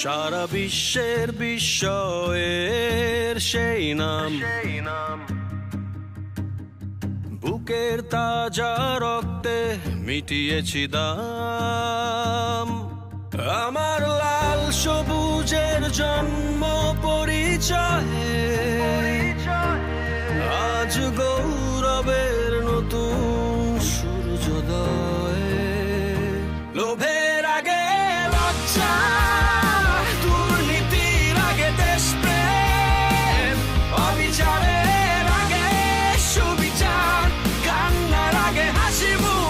সারা বিশ্বের বিস্ময়ের সেই নাম, বুকের তাজা রক্তে মিটিয়েছি দাম। আমার লাল সবুজের জন্ম পরিচয়ে আজ গৌরবের নতুন সূর্যোদয়। লোভের আগে লজ্জা, দুর্নীতির আগে দেশপ্রেম, অবিচারের আগে সুবিচার, কান্নার আগে হাসি মুখ।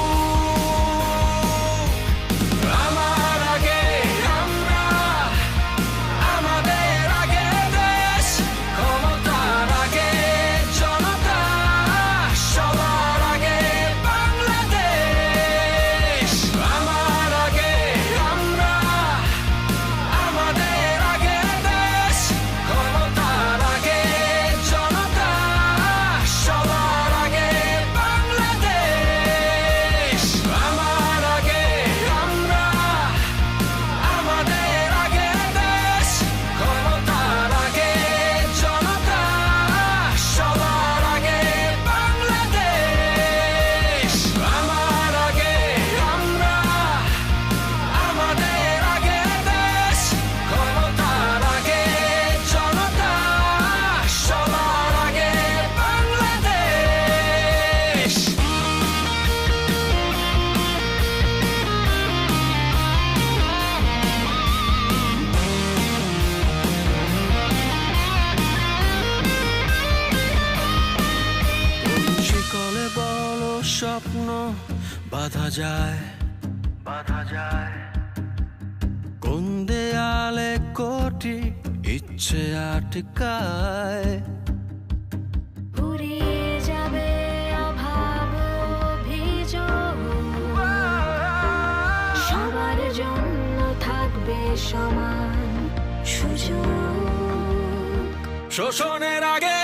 আমার আগে আমরা, আমাদের আগে দেশ, ক্ষমতার আগে জনতা, সবার আগে বাংলাদেশ। আমার আগে আমরা, আমাদের আগে দেশ, ক্ষমতার আগে জনতা, সবার আগে বাংলাদেশ। আমার আগে আমরা, আমাদের আগে দেশ, ক্ষমতার আগে জনতা, সবার আগে বাংলাদেশ। আমার আগে আমরা, আমাদের আগে দেশ, ক্ষমতার আগে জনতা, সবার আগে বাংলাদেশ। শিকলে বলো স্বপ্ন বাঁধা যায়, কোন দেয়ালে কোটি ইচ্ছে আটকায়। ফুরিয়ে যাবে অভাব অভিযোগ, সবার জন্য থাকবে সমান সুযোগ। শোষণের আগে